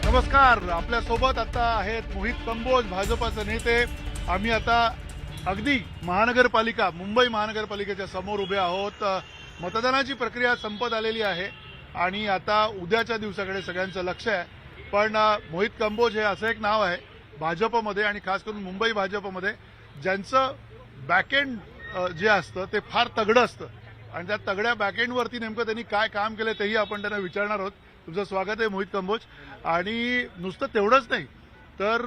नमस्कार. आपल्यासोबत आता आहेत मोहित कंबोज, भाजपचे नेते. आम्ही आता अगदी मुंबई महानगरपालिकेच्या समोर उभे आहोत. मतदानाची प्रक्रिया संपत आलेली आहे आणि आता उद्याच्या दिवसाकडे सगळ्यांचं लक्ष आहे. पण मोहित कंबोज हे असं एक नाव आहे भाजपमध्ये आणि खास करून मुंबई भाजपमध्ये ज्यांचं बॅकएंड जे असतं ते फार तगडं असतं आणि त्या तगड्या बॅकएंडवरती नेमकं त्यांनी काय काम केलं तेही आपण त्यांना विचारणार आहोत. तुमचं स्वागत आहे मोहित कंबोज. आणि नुसतं तेवढंच नाही तर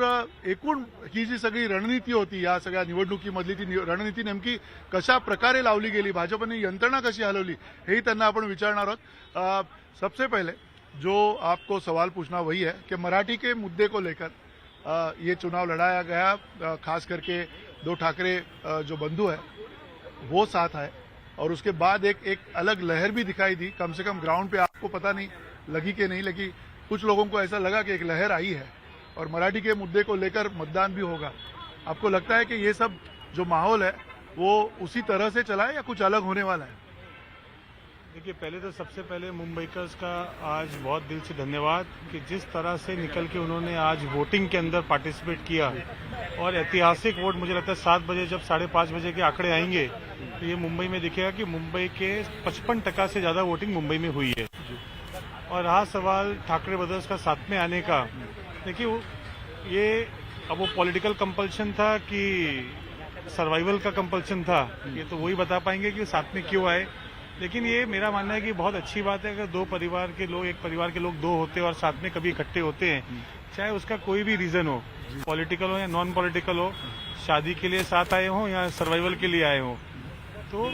एकूण ही जी सगळी रणनीती होती या सगळ्या निवडणुकीमधली ती रणनीती नेमकी कशा प्रकारे लावली गेली, भाजपने यंत्रणा कशी हलवली हेही त्यांना आपण विचारणार आहोत. सबसे पहले जो आपको सवाल पूछना वही है कि मराठी के मुद्दे को लेकर ये चुनाव लड़ाया गया. खास करके दो ठाकरे जो बंधु है वो साथ आए और उसके बाद एक अलग लहर भी दिखाई दी. कम से कम ग्राउंड पे आपको पता नहीं लगी कि नहीं लगी, कुछ लोगों को ऐसा लगा कि एक लहर आई है और मराठी के मुद्दे को लेकर मतदान भी होगा. आपको लगता है कि ये सब जो माहौल है वो उसी तरह से चला है या कुछ अलग होने वाला है? देखिए, पहले तो सबसे पहले मुंबईकर्स का आज बहुत दिल से धन्यवाद कि जिस तरह से निकल के उन्होंने आज वोटिंग के अंदर पार्टिसिपेट किया और ऐतिहासिक वोट, मुझे लगता है 7 बजे जब 5:30 बजे के आंकड़े आएंगे तो ये मुंबई में दिखेगा कि मुंबई के 55% से ज्यादा वोटिंग मुंबई में हुई है. और रहा सवाल ठाकरे ब्रदर्स का साथ में आने का, देखिए ये अब वो पॉलिटिकल कंपल्शन था कि सर्वाइवल का कंपल्शन था, ये तो वही बता पाएंगे कि साथ में क्यों आए. लेकिन ये मेरा मानना है कि बहुत अच्छी बात है अगर एक परिवार के लोग दो होते हैं और साथ में कभी इकट्ठे होते हैं, चाहे उसका कोई भी रीजन हो, पॉलिटिकल हो या नॉन पॉलिटिकल हो, शादी के लिए साथ आए हों या सर्वाइवल के लिए आए हों. तो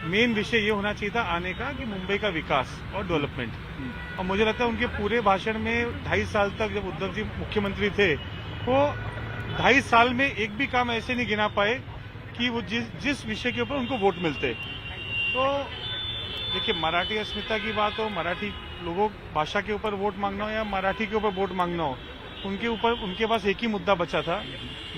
मेन विषय ये होना चाहिए था आने का कि मुंबई का विकास और डेवलपमेंट. और मुझे लगता है उनके पूरे भाषण में 2.5 साल तक जब उद्धव जी मुख्यमंत्री थे वो 2.5 साल में एक भी काम ऐसे नहीं गिना पाए कि वो जिस विषय के ऊपर उनको वोट मिलते. तो देखिए, मराठी अस्मिता की बात हो, मराठी लोगों भाषा के ऊपर वोट मांगना हो या मराठी के ऊपर वोट मांगना हो, उनके पास एक ही मुद्दा बचा था,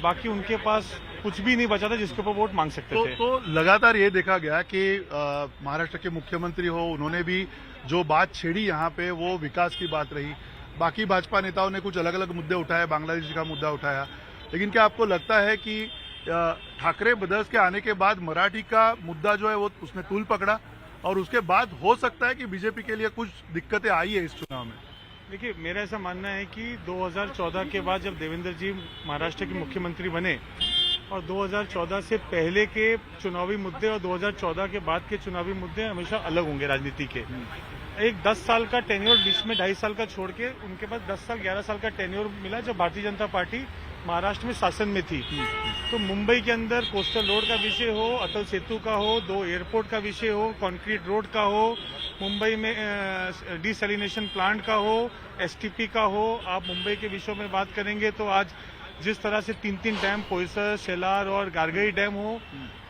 बाकी उनके पास कुछ भी नहीं बचा था जिसके ऊपर वोट मांग सकते थे. तो लगातार ये देखा गया कि महाराष्ट्र के मुख्यमंत्री हो, उन्होंने भी जो बात छेड़ी यहाँ पे वो विकास की बात रही. बाकी भाजपा नेताओं ने कुछ अलग अलग मुद्दे उठाए, बांग्लादेश का मुद्दा उठाया. लेकिन क्या आपको लगता है कि ठाकरे ब्रदर्स के आने के बाद मराठी का मुद्दा जो है वो उसने तूल पकड़ा और उसके बाद हो सकता है कि बीजेपी के लिए कुछ दिक्कतें आई है इस चुनाव में? देखिए, मेरा ऐसा मानना है कि 2014 के बाद जब देवेंद्र जी महाराष्ट्र के मुख्यमंत्री बने और 2014 से पहले के चुनावी मुद्दे और 2014 के बाद के चुनावी मुद्दे हमेशा अलग होंगे राजनीति के. एक 10 साल का टेन्योर बीच में 2.5 साल का छोड़ के उनके पास 10 साल 11 साल का टेन्योर मिला जब भारतीय जनता पार्टी महाराष्ट्र में शासन में थी. तो मुंबई के अंदर कोस्टल रोड का विषय हो, अटल सेतु का हो, 2 एयरपोर्ट का विषय हो, कंक्रीट रोड का हो, मुंबई में डिसैलिनेशन प्लांट का हो, एसटीपी का हो, आप मुंबई के विषयों में बात करेंगे तो आज जिस तरह से 3 डैम, पोईसर, शेलार और गारगई डैम हो,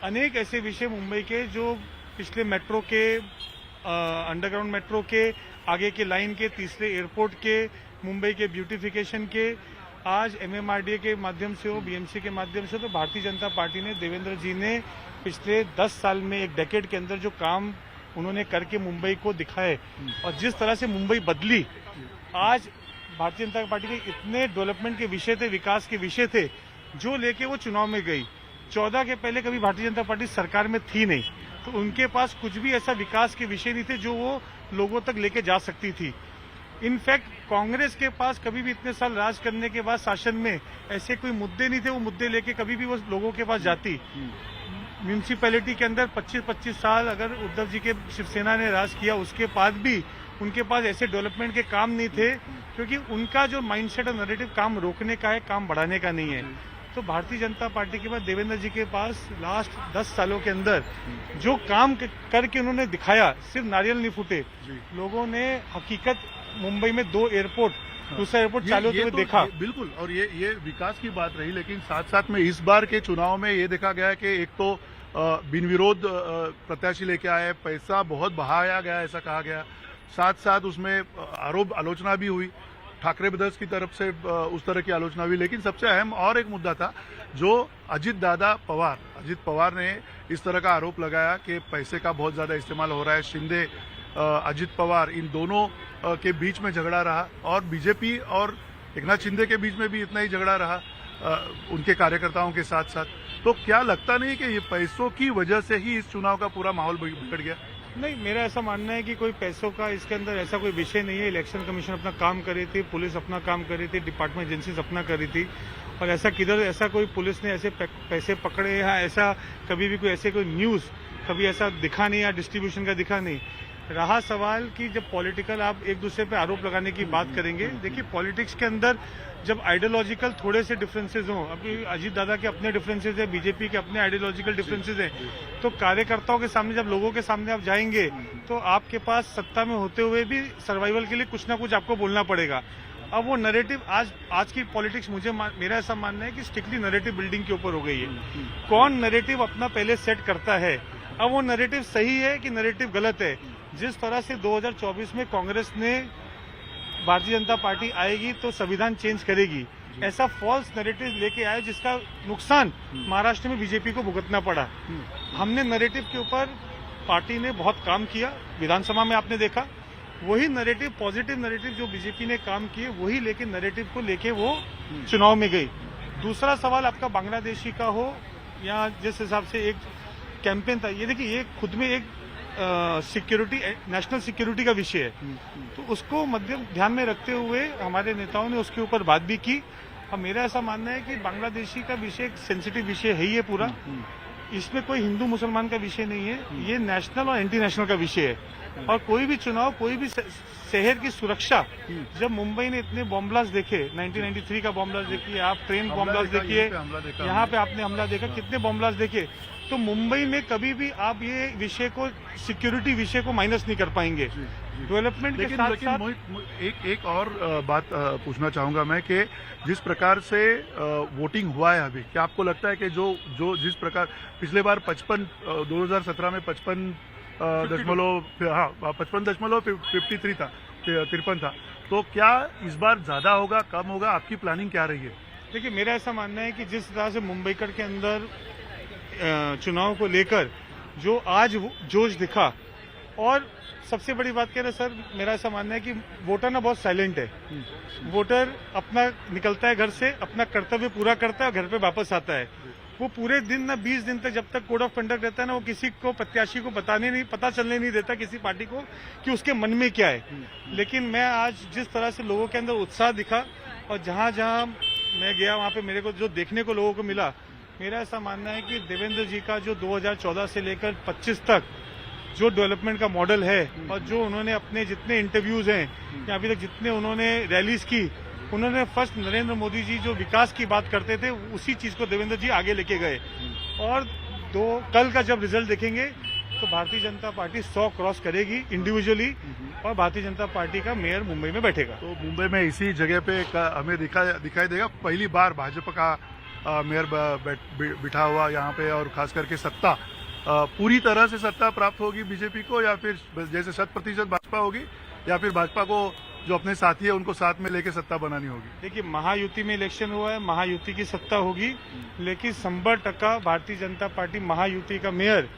अनेक ऐसे विषय मुंबई के जो पिछले मेट्रो के अंडरग्राउंड मेट्रो के आगे के लाइन के, तीसरे एयरपोर्ट के, मुंबई के ब्यूटिफिकेशन के, आज एमएमआरडीए के माध्यम से हो, बीएमसी के माध्यम से, तो भारतीय जनता पार्टी ने, देवेंद्र जी ने पिछले 10 साल में, एक डेकेड के अंदर जो काम उन्होंने करके मुंबई को दिखाए और जिस तरह से मुंबई बदली, आज भारतीय जनता पार्टी के इतने डेवलपमेंट के विषय थे, विकास के विषय थे जो लेके वो चुनाव में गई. 14 के पहले कभी भारतीय जनता पार्टी सरकार में थी नहीं, तो उनके पास कुछ भी ऐसा विकास के विषय नहीं थे जो वो लोगों तक लेके जा सकती थी. इनफैक्ट कांग्रेस के पास कभी भी इतने साल राज करने के बाद शासन में ऐसे कोई मुद्दे नहीं थे, वो मुद्दे लेके कभी भी वो लोगों के पास जाती. म्यूनिसिपैलिटी के अंदर 25-25 साल अगर उद्धव जी के शिवसेना ने राज किया उसके बाद भी उनके पास ऐसे डेवलपमेंट के काम नहीं थे, क्योंकि उनका जो माइंडसेट और नैरेटिव काम रोकने का है, काम बढ़ाने का नहीं है. तो भारतीय जनता पार्टी के बाद देवेंद्र जी के पास लास्ट 10 सालों के अंदर जो काम करके उन्होंने दिखाया, सिर्फ नारियल नहीं फूटे, लोगों ने हकीकत मुंबई में 2 एयरपोर्ट, दूसरा एयरपोर्ट चालू होते हुए देखा. बिल्कुल. और ये विकास की बात रही, लेकिन साथ साथ में इस बार के चुनाव में ये देखा गया कि एक तो बिन विरोध प्रत्याशी लेके आए, पैसा बहुत बहाया गया ऐसा कहा गया, साथ साथ उसमें आलोचना भी हुई ठाकरे ब्रदर्स की तरफ से, उस तरह की आलोचना हुई. लेकिन सबसे अहम और एक मुद्दा था जो अजित पवार ने इस तरह का आरोप लगाया कि पैसे का बहुत ज्यादा इस्तेमाल हो रहा है. शिंदे अजित पवार इन दोनों के बीच में झगड़ा रहा और बीजेपी और एकनाथ शिंदे के बीच में भी इतना ही झगड़ा रहा उनके कार्यकर्ताओं के साथ साथ। तो क्या लगता नहीं कि ये पैसों की वजह से ही इस चुनाव का पूरा माहौल बिगड़ गया? नहीं, मेरा ऐसा मानना है कि कोई पैसों का इसके अंदर ऐसा कोई विषय नहीं है। इलेक्शन कमीशन अपना काम कर रही थी, पुलिस अपना काम कर रही थी, डिपार्टमेंट एजेंसीज अपना कर रही थी, और ऐसा कोई पुलिस ने ऐसे पैसे पकड़े या ऐसा कभी भी कोई ऐसे कोई न्यूज कभी ऐसा दिखा नहीं या डिस्ट्रीब्यूशन का दिखा नहीं। रहा सवाल कि जब पॉलिटिकल आप एक दूसरे पे आरोप लगाने की बात करेंगे, देखिए पॉलिटिक्स के अंदर जब आइडियोलॉजिकल थोड़े से डिफरेंसेज हों, अभी अजीत दादा के अपने डिफरेंसेज है, बीजेपी के अपने आइडियोलॉजिकल डिफरेंसेज हैं, तो कार्यकर्ताओं के सामने जब लोगों के सामने आप जाएंगे तो आपके पास सत्ता में होते हुए भी सर्वाइवल के लिए कुछ ना कुछ आपको बोलना पड़ेगा। अब वो नैरेटिव आज की पॉलिटिक्स मेरा ऐसा मानना है कि स्ट्रिक्टली नैरेटिव बिल्डिंग के ऊपर हो गई है। कौन नैरेटिव अपना पहले सेट करता है, अब वो नैरेटिव सही है कि नैरेटिव गलत है। जिस तरह से 2024 में कांग्रेस ने भारतीय जनता पार्टी आएगी तो संविधान चेंज करेगी, ऐसा फॉल्स नैरेटिव लेके आए जिसका नुकसान महाराष्ट्र में बीजेपी को भुगतना पड़ा। हमने नैरेटिव के ऊपर पार्टी ने बहुत काम किया, विधानसभा में आपने देखा वही नैरेटिव, पॉजिटिव नैरेटिव जो बीजेपी ने काम किए वही लेके नैरेटिव को लेके वो चुनाव में गई। दूसरा सवाल आपका बांग्लादेशी का हो या जिस हिसाब से एक कैंपेन था, ये देखिए ये खुद में एक सिक्योरिटी, नेशनल सिक्योरिटी का विषय है, तो उसको ध्यान में रखते हुए हमारे नेताओं ने उसके ऊपर बात भी की। अब मेरा ऐसा मानना है कि बांग्लादेशी का विषय एक सेंसिटिव विषय है ही है पूरा, इसमें कोई हिंदू मुसलमान का विषय नहीं है, ये नेशनल और इंटरनेशनल नेशनल का विषय है। और कोई भी चुनाव, कोई भी शहर की सुरक्षा, जब मुंबई ने इतने बॉम्ब ब्लास्ट देखे, 1993 का बॉम्ब ब्लास्ट देखिए आप, ट्रेन बॉम्ब ब्लास्ट देखिए, यहाँ पे आपने हमला देखा, कितने बॉम्ब ब्लास्ट देखे, तो मुंबई में कभी भी आप ये विषय को, सिक्योरिटी विषय को माइनस नहीं कर पाएंगे। डेवलपमेंट के साथ साथ मोहित, एक और बात पूछना चाहूंगा मैं कि जिस प्रकार से वोटिंग हुआ है अभी, क्या आपको लगता है कि जो जिस प्रकार पिछले बार 2017 में 55.53 था, 53 था, तो क्या इस बार ज्यादा होगा, कम होगा, आपकी प्लानिंग क्या रही है? देखिए मेरा ऐसा मानना है कि जिस तरह से मुंबईकर के अंदर चुनाव को लेकर जो आज जोश दिखा, और सबसे बड़ी बात कह रहे सर, मेरा ऐसा मानना है कि वोटर ना बहुत साइलेंट है। वोटर अपना निकलता है घर से, अपना कर्तव्य पूरा करता है और घर पे वापस आता है। वो पूरे दिन ना 20 दिन तक जब तक कोड ऑफ कंडक्ट रहता है ना, वो किसी को, प्रत्याशी को पता चलने नहीं देता किसी पार्टी को कि उसके मन में क्या है। लेकिन मैं आज जिस तरह से लोगों के अंदर उत्साह दिखा और जहां जहां मैं गया वहां पे मेरे को जो देखने को लोगों को मिला, मेरा ऐसा मानना है कि देवेंद्र जी का जो 2014 से लेकर 25 तक जो डेवलपमेंट का मॉडल है और जो उन्होंने अपने जितने इंटरव्यूज हैं या अभी तक जितने उन्होंने रैलीज की, उन्होंने फर्स्ट नरेंद्र मोदी जी जो विकास की बात करते थे उसी चीज को देवेंद्र जी आगे लेके गए। और कल का जब रिजल्ट देखेंगे तो भारतीय जनता पार्टी 100 क्रॉस करेगी इंडिविजुअली, और भारतीय जनता पार्टी का मेयर मुंबई में बैठेगा। तो मुंबई में इसी जगह पे हमें दिखाई देगा पहली बार भाजपा का मेयर बिठा हुआ यहाँ पे, और खास करके सत्ता पूरी तरह से सत्ता प्राप्त होगी बीजेपी को, या फिर जैसे 100% भाजपा होगी, या फिर भाजपा को जो अपने साथी है उनको साथ में लेके सत्ता बनानी होगी? देखिए महायुति में इलेक्शन हुआ है, महायुति की सत्ता होगी, लेकिन 100% भारतीय जनता पार्टी महायुति का मेयर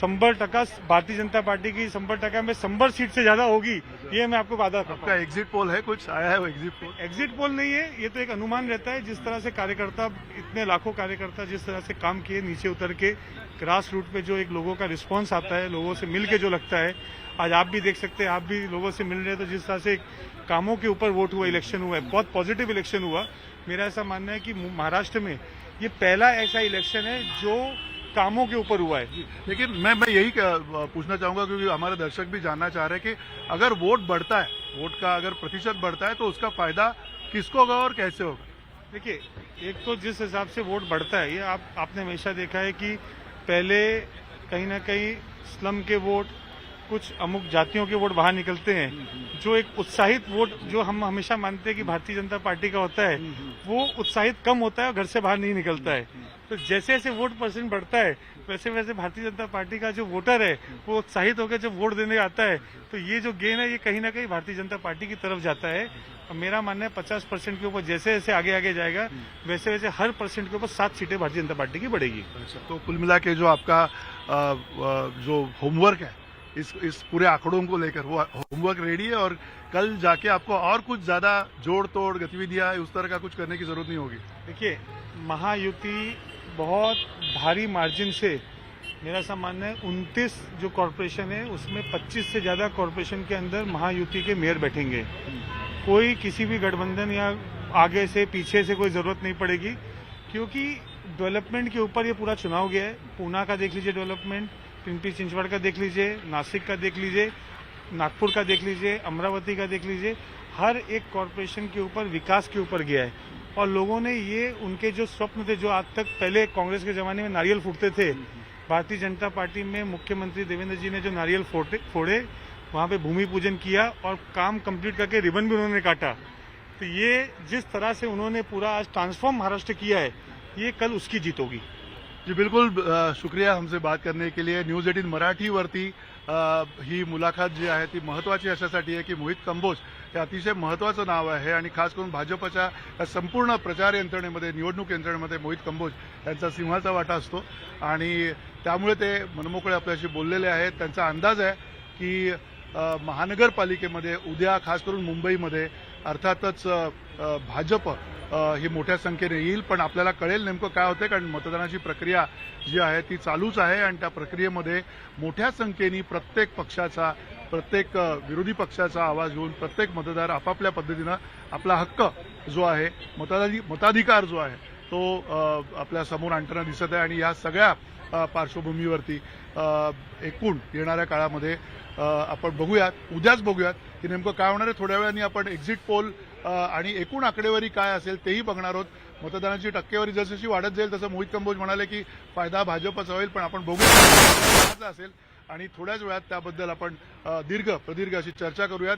100% भारतीय जनता पार्टी की 100% में 100 सीट से ज्यादा होगी, ये मैं आपको वादा करता हूं। आपका एग्जिट पोल है, कुछ आया है वो एग्जिट पोल? एग्जिट पोल नहीं है, ये तो एक अनुमान रहता है। जिस तरह से कार्यकर्ता, इतने लाखों कार्यकर्ता जिस तरह से काम किए नीचे उतर के, ग्रास रूट पे जो एक लोगों का रिस्पांस आता है, लोगों से मिल के जो लगता है, आज आप भी देख सकते हैं, आप भी लोगों से मिल रहे हैं, तो जिस तरह से कामों के ऊपर वोट हुआ, इलेक्शन हुआ है, बहुत पॉजिटिव इलेक्शन हुआ। मेरा ऐसा मानना है कि महाराष्ट्र में ये पहला ऐसा इलेक्शन है जो कामों के ऊपर हुआ है। लेकिन मैं यही पूछना चाहूंगा, क्योंकि हमारे दर्शक भी जानना चाह रहे हैं कि अगर वोट बढ़ता है, वोट का अगर प्रतिशत बढ़ता है, तो उसका फायदा किसको होगा और कैसे होगा? देखिए, एक तो जिस हिसाब से वोट बढ़ता है, ये आपने हमेशा देखा है कि पहले कहीं ना कहीं स्लम के वोट, कुछ अमुक जातियों के वोट बाहर निकलते हैं, जो एक उत्साहित वोट जो हम हमेशा मानते हैं कि भारतीय जनता पार्टी का होता है, वो उत्साहित कम होता है और घर से बाहर नहीं निकलता है। तो जैसे जैसे वोट परसेंट बढ़ता है, वैसे वैसे भारतीय जनता पार्टी का जो वोटर है वो उत्साहित होकर जब वोट देने आता है, तो ये जो गेन है ये कहीं ना कहीं भारतीय जनता पार्टी की तरफ जाता है। और मेरा मानना है 50% के ऊपर जैसे जैसे आगे आगे जाएगा, वैसे वैसे हर परसेंट के ऊपर 7 सीटें भारतीय जनता पार्टी की बढ़ेगी। तो कुल मिला के जो आपका जो होमवर्क है इस पूरे आंकड़ों को लेकर वो होमवर्क रेडी है और कल जाके आपको और कुछ ज्यादा जोड़ तोड़ गतिविधियां उस तरह का कुछ करने की जरूरत नहीं होगी। देखिए, महायुति बहुत भारी मार्जिन से, मेरा ऐसा मानना है 29 जो कॉरपोरेशन है उसमें 25 से ज्यादा कॉरपोरेशन के अंदर महायुति के मेयर बैठेंगे। कोई किसी भी गठबंधन या आगे से पीछे से कोई जरूरत नहीं पड़ेगी, क्योंकि डेवलपमेंट के ऊपर ये पूरा चुनाव गया है। पूना का देख लीजिए डेवलपमेंट, पिंपरी चिंचवड़ का देख लीजिए, नासिक का देख लीजिए, नागपुर का देख लीजिए, अमरावती का देख लीजिए, हर एक कॉरपोरेशन के ऊपर विकास के ऊपर गया है। और लोगों ने ये उनके जो स्वप्न थे, जो आज तक पहले कांग्रेस के जमाने में नारियल फूटते थे, भारतीय जनता पार्टी में मुख्यमंत्री देवेंद्र जी ने जो नारियल फोड़े, वहां पे भूमि पूजन किया और काम कंप्लीट करके रिबन भी उन्होंने काटा। तो ये जिस तरह से उन्होंने पूरा आज ट्रांसफॉर्म महाराष्ट्र किया है, ये कल उसकी जीत होगी। जी बिलकुल, शुक्रिया हमसे बात करने के लिए। न्यूज 18 मराठीवरती ही मुलाखत जी आहे ती महत्वाची अशासाठी आहे की मोहित कंबोज हे अतिशय महत्वाचं नाव आहे आणि खास करून भाजपच्या या संपूर्ण प्रचार यंत्रणेमध्ये, निवडणूक यंत्रणेमध्ये मोहित कंबोज यांचा सिंहाचा वाटा असतो आणि त्यामुळे ते मनमोकळे आपल्याशी बोललेले आहेत। त्यांचा अंदाज आहे की महानगरपालिकेमध्ये उद्या खास करून मुंबईमध्ये अर्थातच भाजप ही मोठ्या संख्येने येईल, पण आपल्याला कळेल नेमकं काय होतंय, कारण मतदानाची प्रक्रिया जी आहे ती चालूच आहे आणि त्या प्रक्रियेमध्ये मोठ्या संख्येने प्रत्येक पक्षाचा, प्रत्येक विरोधी पक्षाचा आवाज घेऊन प्रत्येक मतदार आपापल्या पद्धतीनं आपला हक्क जो आहे, मताधिकार जो आहे तो आपल्या समोर आणताना दिसत आहे। आणि या सगळ्या पार्श्वभूमीवरती एकूण येणाऱ्या काळामध्ये आपण बघूयात, उद्याच बघूयात की नेमकं काय होणार आहे। थोड्या वेळाने आपण एक्झिट पोल आणि एकूण आकडेवारी काय असेल तेही बघणार आहोत। मतदानाची टक्केवारी जसजशी वाढत जाईल तसं मोहित कंबोज म्हणाले की फायदा भाजपचा होईल, पण आपण बघूया असेल आणि थोड्याच वेळात त्याबद्दल आपण प्रदीर्घ अशी चर्चा करूयात।